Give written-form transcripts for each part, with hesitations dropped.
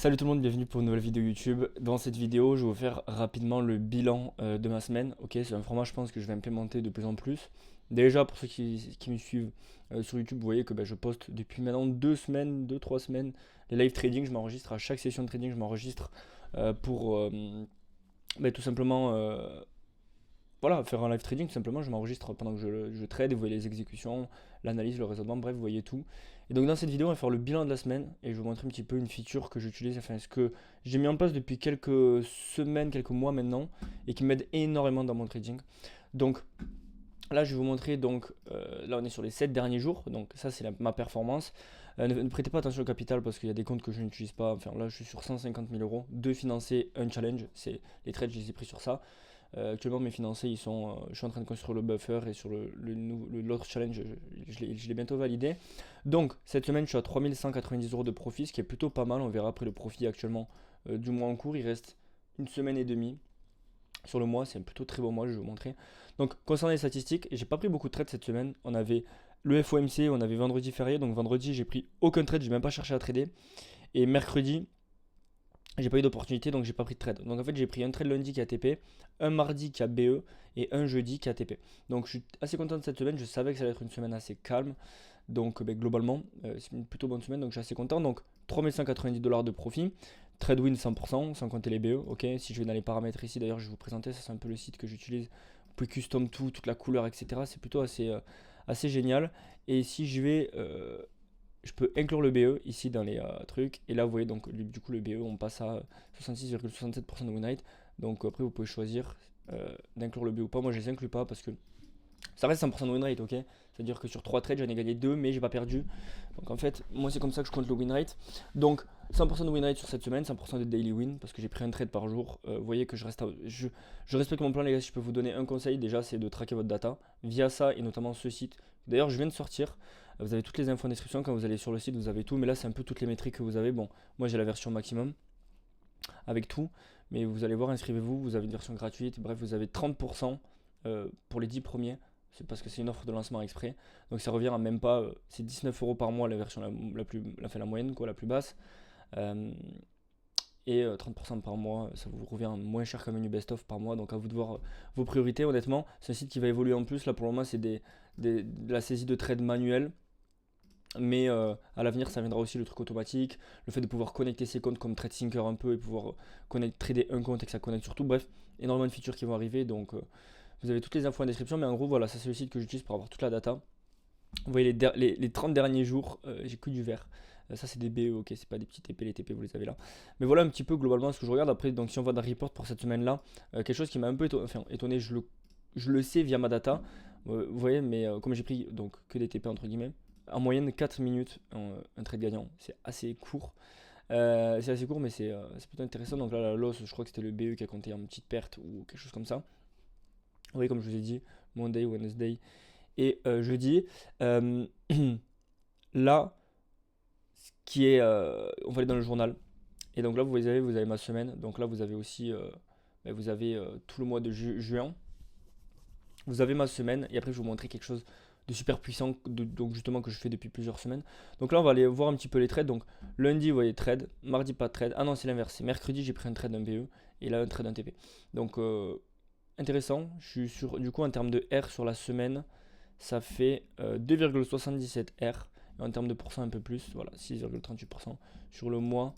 Salut tout le monde, bienvenue pour une nouvelle vidéo YouTube. Dans cette vidéo, je vais vous faire rapidement le bilan de ma semaine. Ok, c'est un format, je pense, que je vais implémenter de plus en plus. Déjà, pour ceux qui me suivent sur YouTube, vous voyez que je poste depuis maintenant 2 semaines, 2, 3 semaines, les live trading. Je m'enregistre à chaque session de trading, je m'enregistre pour tout simplement voilà, faire un live trading, tout simplement, je m'enregistre pendant que je trade et vous voyez les exécutions, l'analyse, le raisonnement, bref, vous voyez tout. Et donc dans cette vidéo, on va faire le bilan de la semaine et je vais vous montrer un petit peu une feature que j'utilise, enfin ce que j'ai mis en place depuis quelques semaines, quelques mois maintenant et qui m'aide énormément dans mon trading. Donc là, je vais vous montrer, donc là on est sur les 7 derniers jours, donc ça c'est ma performance. Ne prêtez pas attention au capital parce qu'il y a des comptes que je n'utilise pas. Enfin là, je suis sur 150 000 euros, de financer un challenge, c'est les trades, je les ai pris sur ça. Actuellement, mes financés, je suis en train de construire le buffer et sur l'autre challenge, je l'ai bientôt validé. Donc, cette semaine, je suis à 3190 euros de profit, ce qui est plutôt pas mal. On verra après le profit actuellement du mois en cours. Il reste une semaine et demie sur le mois. C'est un plutôt très bon mois, je vais vous montrer. Donc, concernant les statistiques, j'ai pas pris beaucoup de trades cette semaine. On avait le FOMC, on avait vendredi férié. Donc, vendredi, j'ai pris aucun trade, j'ai même pas cherché à trader. Et mercredi, j'ai pas eu d'opportunité donc j'ai pas pris de trade. Donc en fait j'ai pris un trade lundi qui a TP, un mardi qui a BE et un jeudi qui a TP. Donc je suis assez content de cette semaine, je savais que ça allait être une semaine assez calme. Donc globalement c'est une plutôt bonne semaine donc je suis assez content. Donc 3190 $ de profit, trade win 100% sans compter les BE. Ok, si je vais dans les paramètres ici d'ailleurs je vais vous présenter, ça c'est un peu le site que j'utilise. Vous pouvez custom tout, toute la couleur etc. C'est plutôt assez génial. Et si je vais je peux inclure le BE ici dans les trucs. Et là, vous voyez, donc du coup, le BE, on passe à 66,67% de win rate. Donc après, vous pouvez choisir d'inclure le BE ou pas. Moi, je les inclus pas parce que ça reste 100% de win rate, ok. C'est-à-dire que sur 3 trades, j'en ai gagné 2, mais j'ai pas perdu. Donc en fait, moi, c'est comme ça que je compte le win rate. Donc 100% de win rate sur cette semaine, 100% de daily win parce que j'ai pris un trade par jour. Vous voyez que je respecte mon plan, les gars. Si je peux vous donner un conseil, déjà, c'est de traquer votre data via ça et notamment ce site. D'ailleurs, je viens de sortir. Vous avez toutes les infos en description. Quand vous allez sur le site, vous avez tout. Mais là, c'est un peu toutes les métriques que vous avez. Bon, moi, j'ai la version maximum avec tout. Mais vous allez voir, inscrivez-vous. Vous avez une version gratuite. Bref, vous avez 30% pour les 10 premiers. C'est parce que c'est une offre de lancement exprès. Donc ça revient à même pas. C'est 19 euros par mois la version la moyenne, quoi, la plus basse. Euh, et 30% par mois, ça vous revient moins cher qu'un menu best-of par mois. Donc à vous de voir vos priorités. Honnêtement, c'est un site qui va évoluer en plus. Là pour le moment, c'est de la saisie de trade manuelle. Mais à l'avenir, ça viendra aussi le truc automatique, le fait de pouvoir connecter ses comptes comme TradeSyncer un peu et pouvoir trader un compte et que ça connecte surtout. Bref, énormément de features qui vont arriver. Donc vous avez toutes les infos en description. Mais en gros, voilà, ça c'est le site que j'utilise pour avoir toute la data. Vous voyez les 30 derniers jours, j'ai que du vert. Ça c'est des BE, ok, c'est pas des petits TP, les TP vous les avez là. Mais voilà un petit peu globalement ce que je regarde. Après, donc si on va dans le report pour cette semaine-là, quelque chose qui m'a un peu étonné, je le sais via ma data. Vous voyez, mais comme j'ai pris donc que des TP entre guillemets, en moyenne 4 minutes un trade gagnant, c'est assez court. C'est assez court, mais c'est plutôt intéressant. Donc là, la loss, je crois que c'était le BE qui a compté en petite perte ou quelque chose comme ça. Vous voyez, comme je vous ai dit, Monday, Wednesday et jeudi. Euh, là, ce qui est, on va aller dans le journal. Et donc là, vous avez ma semaine. Donc là, vous avez aussi, vous avez tout le mois de juin. Vous avez ma semaine. Et après, je vais vous montrer quelque chose de super puissant, donc justement que je fais depuis plusieurs semaines. Donc là, on va aller voir un petit peu les trades. Donc lundi, vous voyez trade. Mardi, pas de trade. Ah non, c'est l'inverse. Mercredi, j'ai pris un trade d'un BE. Et là, un trade d'un TP. Donc intéressant. Je suis sur, du coup, en termes de R sur la semaine, ça fait 2,77 R. Et en termes de pourcent, un peu plus, voilà, 6,38%. Sur le mois,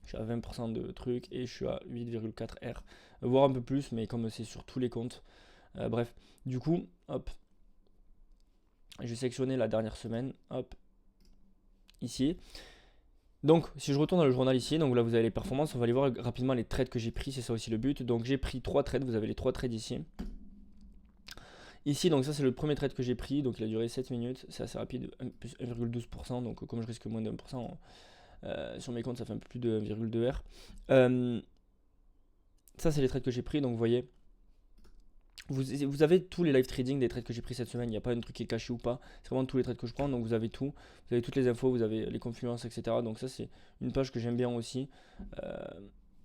je suis à 20% de trucs et je suis à 8,4 R. Voire un peu plus, mais comme c'est sur tous les comptes. Bref, du coup, hop, je vais sélectionner la dernière semaine, hop, ici. Donc, si je retourne dans le journal ici, donc là vous avez les performances, on va aller voir rapidement les trades que j'ai pris, c'est ça aussi le but. Donc j'ai pris 3 trades, vous avez les 3 trades ici. Ici, donc ça c'est le premier trade que j'ai pris, donc il a duré 7 minutes, c'est assez rapide, plus 1,12%, donc comme je risque moins d'1%, sur mes comptes ça fait un peu plus de 1,2 R. Ça c'est les trades que j'ai pris, donc vous voyez, vous avez tous les live trading des trades que j'ai pris cette semaine, il n'y a pas un truc qui est caché ou pas, c'est vraiment tous les trades que je prends, donc vous avez tout, vous avez toutes les infos, vous avez les confluences, etc. Donc ça c'est une page que j'aime bien aussi.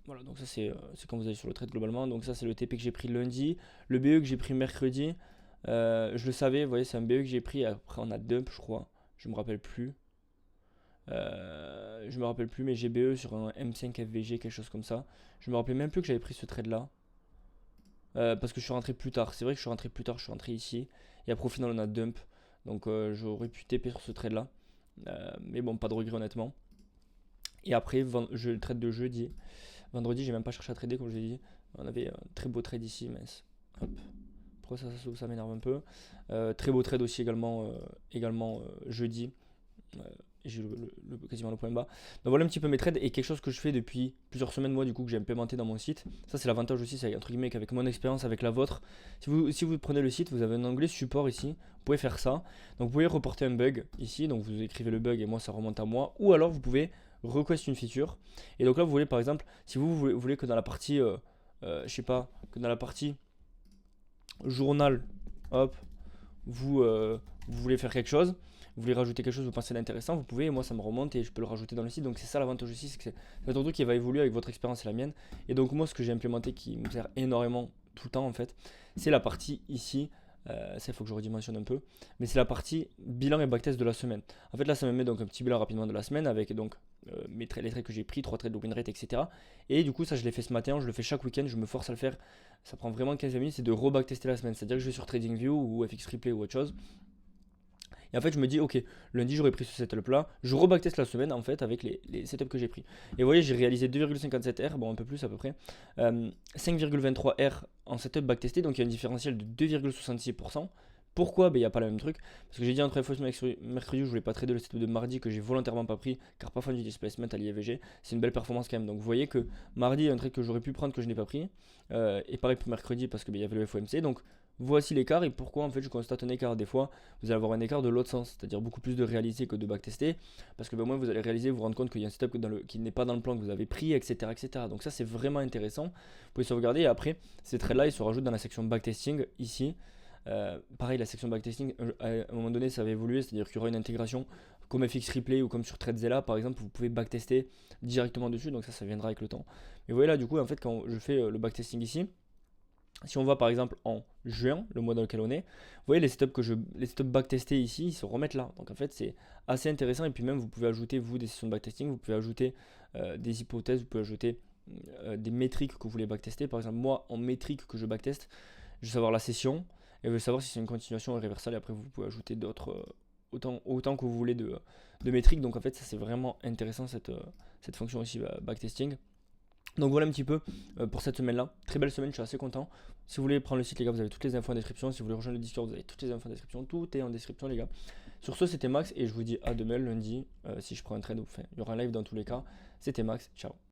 Voilà, donc ça c'est quand vous allez sur le trade globalement, donc ça c'est le TP que j'ai pris lundi, le BE que j'ai pris mercredi. Je le savais, vous voyez, c'est un BE que j'ai pris. Après, on a dump, je crois. Je me rappelle plus. Je me rappelle plus, mais GBE sur un M5 FVG, quelque chose comme ça. Je me rappelais même plus que j'avais pris ce trade là. Parce que je suis rentré plus tard. C'est vrai que je suis rentré plus tard, je suis rentré ici. Et après, au final, on a dump. Donc j'aurais pu TP sur ce trade là. Mais bon, pas de regret honnêtement. Et après, je trade de jeudi. Vendredi, j'ai même pas cherché à trader, comme je l'ai dit. On avait un très beau trade ici, mince. Hop. Pourquoi ça m'énerve un peu. Très beau trade aussi également jeudi. J'ai quasiment le point bas. Donc voilà un petit peu mes trades et quelque chose que je fais depuis plusieurs semaines, moi, du coup, que j'ai implémenté dans mon site. Ça, c'est l'avantage aussi, c'est entre guillemets qu'avec mon expérience, avec la vôtre. Si vous prenez le site, vous avez un onglet support ici. Vous pouvez faire ça. Donc vous pouvez reporter un bug ici. Donc vous écrivez le bug et moi, ça remonte à moi. Ou alors vous pouvez request une feature. Et donc là, vous voulez par exemple, si vous voulez que dans la partie, je sais pas, que dans la partie journal, hop, vous voulez faire quelque chose, vous voulez rajouter quelque chose, vous pensez d'intéressant, vous pouvez, et moi ça me remonte et je peux le rajouter dans le site. Donc c'est ça l'avantage aussi, c'est que c'est un truc qui va évoluer avec votre expérience et la mienne. Et donc moi ce que j'ai implémenté qui me sert énormément tout le temps en fait, c'est la partie ici. Ça il faut que je redimensionne un peu, mais c'est la partie bilan et backtest de la semaine. En fait là ça me met donc un petit bilan rapidement de la semaine avec donc les trades que j'ai pris, 3 trades de win rate, etc. Et du coup ça je l'ai fait ce matin, je le fais chaque week-end, je me force à le faire. Ça prend vraiment 15 minutes, c'est de re-backtester la semaine. C'est-à-dire que je vais sur TradingView ou FX Replay ou autre chose. Et en fait, je me dis, ok, lundi j'aurais pris ce setup là. Je rebackteste la semaine en fait avec les setups que j'ai pris. Et vous voyez, j'ai réalisé 2,57 R, bon un peu plus à peu près. 5,23 R en setup backtesté, donc il y a un différentiel de 2,66%. Pourquoi? Ben, il n'y a pas le même truc. Parce que j'ai dit entre FOS mercredi, je voulais pas trader le setup de mardi que j'ai volontairement pas pris, car pas fan du displacement à l'IAVG. C'est une belle performance quand même. Donc vous voyez que mardi, il y a un trade que j'aurais pu prendre que je n'ai pas pris. Et pareil pour mercredi parce qu'il y avait le FOMC. Donc voici l'écart et pourquoi en fait je constate un écart. Des fois, vous allez avoir un écart de l'autre sens, c'est-à-dire beaucoup plus de réaliser que de backtester. Parce que ben, moi, vous allez réaliser, vous rendre compte qu'il y a un setup qui n'est pas dans le plan que vous avez pris, etc. etc. Donc ça, c'est vraiment intéressant. Vous pouvez sauvegarder et après, ces trades-là, ils se rajoutent dans la section backtesting ici. Pareil, la section backtesting, à un moment donné, ça va évoluer, c'est-à-dire qu'il y aura une intégration comme FX Replay ou comme sur TradeZilla, par exemple, vous pouvez backtester directement dessus, donc ça viendra avec le temps. Mais vous voyez là, du coup, en fait, quand je fais le backtesting ici, si on va par exemple en juin, le mois dans lequel on est, vous voyez les setups backtestés ici, ils se remettent là. Donc en fait, c'est assez intéressant. Et puis même, vous pouvez ajouter, vous, des sessions de backtesting, vous pouvez ajouter des hypothèses, vous pouvez ajouter des métriques que vous voulez backtester. Par exemple, moi, en métrique que je backteste, je vais savoir la session et je vais savoir si c'est une continuation réversale. Et après, vous pouvez ajouter d'autres, autant que vous voulez de métriques. Donc en fait, ça c'est vraiment intéressant cette fonction ici backtesting. Donc voilà un petit peu pour cette semaine-là. Très belle semaine, je suis assez content. Si vous voulez prendre le site, les gars, vous avez toutes les infos en description. Si vous voulez rejoindre le Discord, vous avez toutes les infos en description. Tout est en description, les gars. Sur ce, c'était Max et je vous dis à demain, lundi, si je prends un trade. Enfin, il y aura un live dans tous les cas. C'était Max, ciao.